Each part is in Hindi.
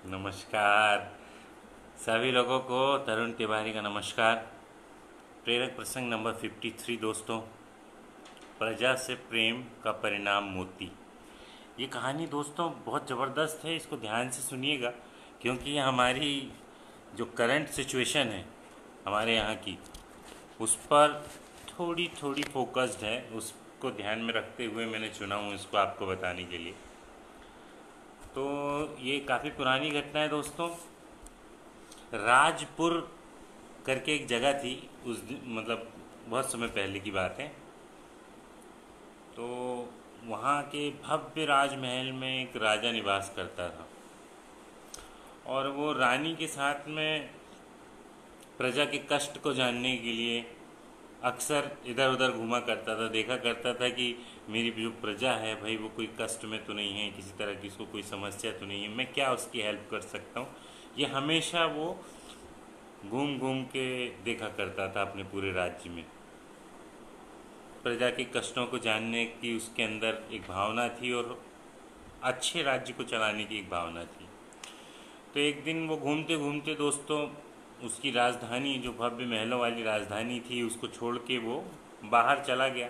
नमस्कार सभी लोगों को। तरुण तिवारी का नमस्कार। प्रेरक प्रसंग नंबर 53 दोस्तों, प्रजा से प्रेम का परिणाम मोती। ये कहानी दोस्तों बहुत ज़बरदस्त है, इसको ध्यान से सुनिएगा क्योंकि ये हमारी जो करंट सिचुएशन है हमारे यहाँ की, उस पर थोड़ी थोड़ी फोकस्ड है। उसको ध्यान में रखते हुए मैंने चुना हूँ इसको आपको बताने के लिए। तो ये काफ़ी पुरानी घटना है दोस्तों। राजपुर करके एक जगह थी, मतलब बहुत समय पहले की बात है। तो वहाँ के भव्य राजमहल में एक राजा निवास करता था और वो रानी के साथ में प्रजा के कष्ट को जानने के लिए अक्सर इधर उधर घूमा करता था। देखा करता था कि मेरी जो प्रजा है भाई वो कोई कष्ट में तो नहीं है, किसी तरह की उसको कोई समस्या तो नहीं है, मैं क्या उसकी हेल्प कर सकता हूँ। ये हमेशा वो घूम घूम के देखा करता था अपने पूरे राज्य में। प्रजा के कष्टों को जानने की उसके अंदर एक भावना थी और अच्छे राज्य को चलाने की एक भावना थी। तो एक दिन वो घूमते घूमते दोस्तों उसकी राजधानी, जो भव्य महलों वाली राजधानी थी, उसको छोड़ के वो बाहर चला गया।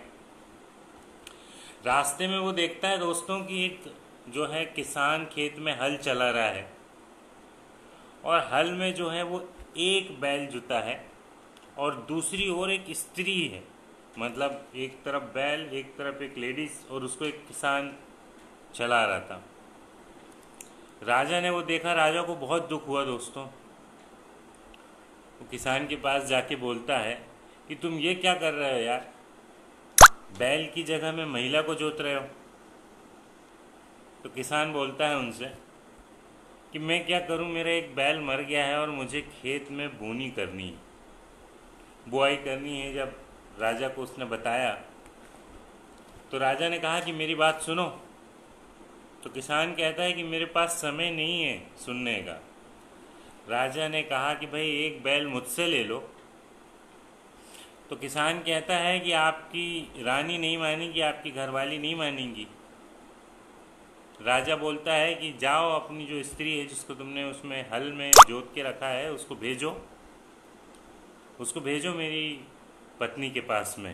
रास्ते में वो देखता है दोस्तों कि एक जो है किसान खेत में हल चला रहा है और हल में जो है वो एक बैल जुता है और दूसरी ओर एक स्त्री है। मतलब एक तरफ बैल, एक तरफ एक लेडीज, और उसको एक किसान चला रहा था। राजा ने वो देखा, राजा को बहुत दुख हुआ दोस्तों। वो किसान के पास जाके बोलता है कि तुम ये क्या कर रहे हो यार, बैल की जगह में महिला को जोत रहे हो। तो किसान बोलता है उनसे कि मैं क्या करूं, मेरा एक बैल मर गया है और मुझे खेत में बोनी करनी है, बुआई करनी है। जब राजा को उसने बताया तो राजा ने कहा कि मेरी बात सुनो। तो किसान कहता है कि मेरे पास समय नहीं है सुनने का। राजा ने कहा कि भाई एक बैल मुझसे ले लो। तो किसान कहता है कि आपकी रानी नहीं मानेगी, आपकी घरवाली नहीं मानेगी। राजा बोलता है कि जाओ अपनी जो स्त्री है जिसको तुमने उसमें हल में जोत के रखा है उसको भेजो मेरी पत्नी के पास में।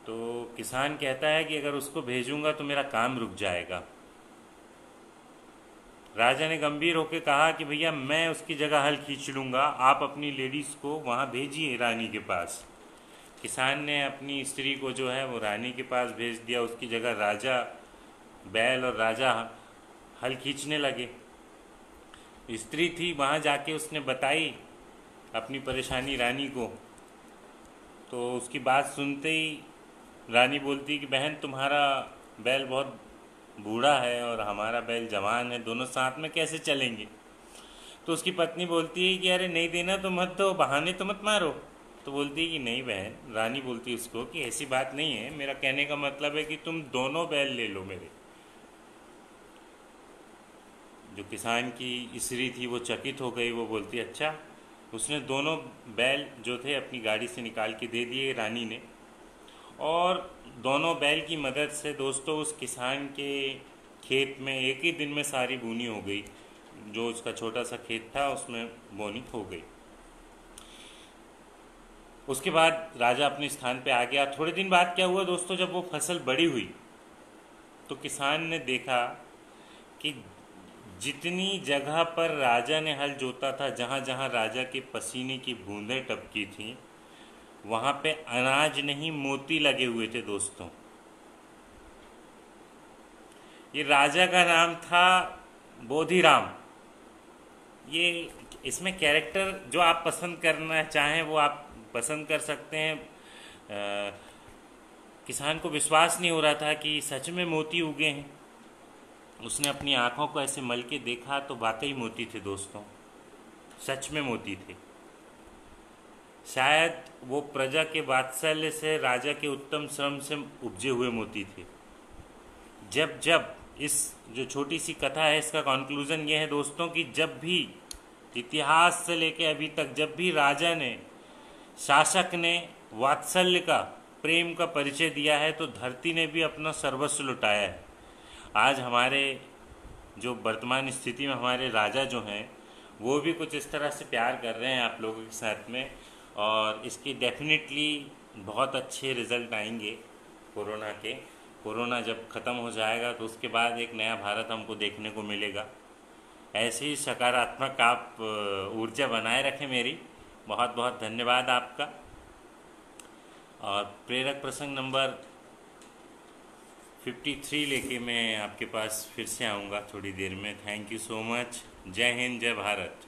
तो किसान कहता है कि अगर उसको भेजूंगा तो मेरा काम रुक जाएगा। राजा ने गंभीर होकर कहा कि भैया मैं उसकी जगह हल खींच लूँगा, आप अपनी लेडीज़ को वहाँ भेजिए रानी के पास। किसान ने अपनी स्त्री को जो है वो रानी के पास भेज दिया, उसकी जगह राजा बैल और राजा हल खींचने लगे। स्त्री थी, वहाँ जाके उसने बताई अपनी परेशानी रानी को। तो उसकी बात सुनते ही रानी बोलती कि बहन तुम्हारा बैल बहुत बूढ़ा है और हमारा बैल जवान है, दोनों साथ में कैसे चलेंगे। तो उसकी पत्नी बोलती है कि अरे नहीं देना तो मत दो, बहाने तो मत मारो। तो बोलती है कि नहीं बहन, रानी बोलती है उसको कि ऐसी बात नहीं है, मेरा कहने का मतलब है कि तुम दोनों बैल ले लो मेरे। जो किसान की स्त्री थी वो चकित हो गई, वो बोलती अच्छा। उसने दोनों बैल जो थे अपनी गाड़ी से निकाल के दे दिए रानी ने, और दोनों बैल की मदद से दोस्तों उस किसान के खेत में एक ही दिन में सारी बोनी हो गई। जो उसका छोटा सा खेत था उसमें बोनी हो गई। उसके बाद राजा अपने स्थान पे आ गया। थोड़े दिन बाद क्या हुआ दोस्तों, जब वो फसल बड़ी हुई तो किसान ने देखा कि जितनी जगह पर राजा ने हल जोता था, जहाँ जहाँ राजा के पसीने की बूंदें टपकी थीं, वहाँ पे अनाज नहीं मोती लगे हुए थे दोस्तों। ये राजा का नाम था बोधिराम। ये इसमें कैरेक्टर जो आप पसंद करना चाहें वो आप पसंद कर सकते हैं। किसान को विश्वास नहीं हो रहा था कि सच में मोती उगे हैं। उसने अपनी आंखों को ऐसे मल के देखा तो वाकई मोती थे दोस्तों, सच में मोती थे। शायद वो प्रजा के वात्सल्य से, राजा के उत्तम श्रम से उपजे हुए मोती थे। जब जब इस जो छोटी सी कथा है इसका कंक्लूजन ये है दोस्तों कि जब भी इतिहास से लेके अभी तक जब भी राजा ने, शासक ने वात्सल्य का, प्रेम का परिचय दिया है तो धरती ने भी अपना सर्वस्व लुटाया है। आज हमारे जो वर्तमान स्थिति में हमारे राजा जो हैं वो भी कुछ इस तरह से प्यार कर रहे हैं आप लोगों के साथ में, और इसकी डेफिनेटली बहुत अच्छे रिजल्ट आएंगे कोरोना के। कोरोना जब ख़त्म हो जाएगा तो उसके बाद एक नया भारत हमको देखने को मिलेगा। ऐसी ही सकारात्मक आप ऊर्जा बनाए रखें मेरी। बहुत बहुत धन्यवाद आपका। और प्रेरक प्रसंग नंबर 53 लेके मैं आपके पास फिर से आऊँगा थोड़ी देर में। Thank you so much. जय हिंद, जय भारत।